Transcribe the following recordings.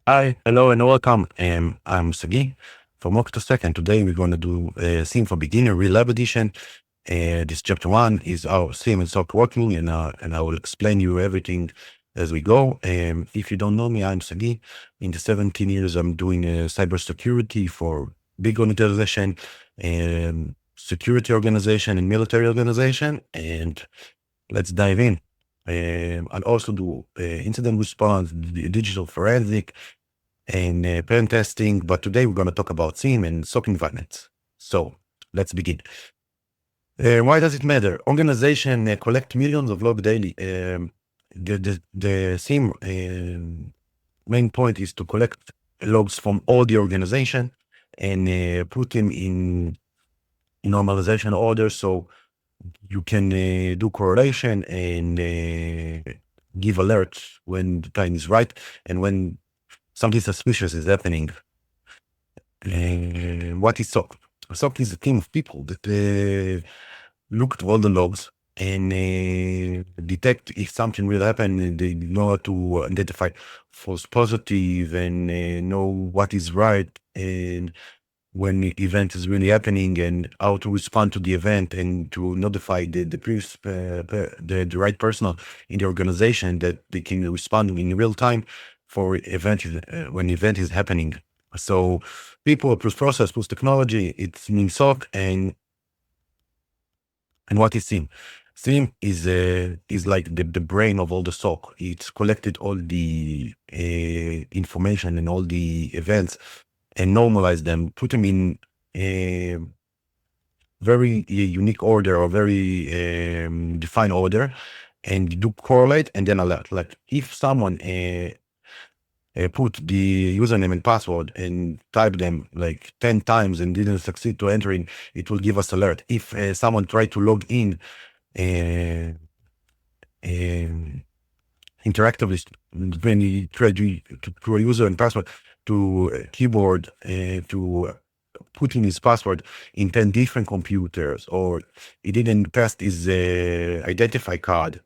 Hi, hello, and welcome. I'm Sagie from OctaSec, and today we're going to do a SIEM for Beginner Real Lab Edition. This chapter one is our SIEM and SOC working, and I will explain you everything as we go. If you don't know me, I'm Sagie. In the 17 years, I'm doing cybersecurity for big organization, security organization, and military organization. And let's dive in. I'll also do incident response, digital forensic, and pen testing, but today we're going to talk about SIEM and SOC environments. So let's begin. Why does it matter? Organization collect millions of logs daily. The SIEM main point is to collect logs from all the organization and put them in normalization order, so you can do correlation and give alerts when the time is right and when something suspicious is happening. What is SOC? SOC is a team of people that look at all the logs and detect if something will happen. And they know how to identify false positive and know what is right and when the event is really happening and how to respond to the event and to notify the right personnel in the organization that they can respond in real time for when event is happening. So people plus process plus technology, it's means SOC. And what is SIEM? SIEM is like the brain of all the SOC. It's collected all the information and all the events and normalize them, put them in a very unique order or very defined order, and do correlate and then alert. Like if someone put the username and password and type them like 10 times and didn't succeed to enter in, it will give us alert. If someone tried to log in interactively, when he tried to a user and password to keyboard to put in his password in 10 different computers, or he didn't test his identify card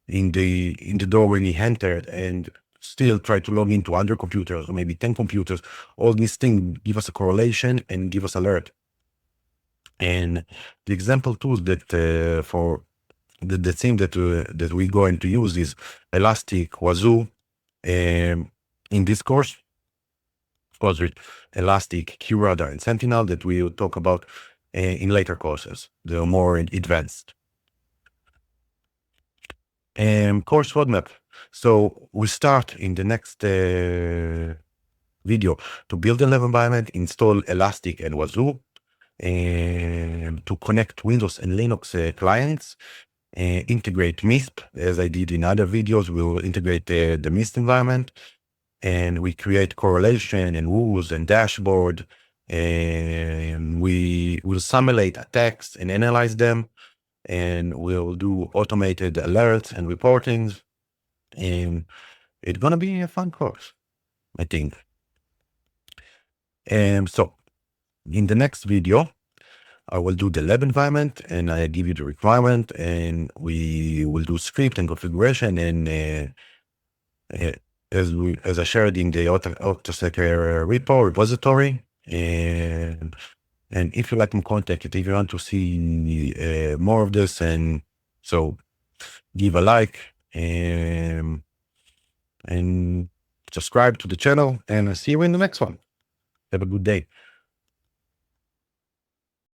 in the door when he entered and still try to log into other computers or maybe 10 computers, all these things give us a correlation and give us alert. And the example tools that for the thing that we're going to use is Elastic, Wazuh. In this course, of course, with Elastic, QRadar, and Sentinel that we will talk about in later courses. They're more advanced. Course roadmap. So we start in the next video to build a lab environment, install Elastic and Wazuh, and to connect Windows and Linux clients, integrate MISP, as I did in other videos. We will integrate the MISP environment, and we create correlation and rules and dashboard, and we will simulate attacks and analyze them, and we'll do automated alerts and reportings, and it's gonna be a fun course, I think. So in the next video, I will do the lab environment and I give you the requirement, and we will do script and configuration. And as I shared in the OctaSec repo repository, and if you like my content, if you want to see more of this, and so give a like and subscribe to the channel, and I'll see you in the next one. Have a good day.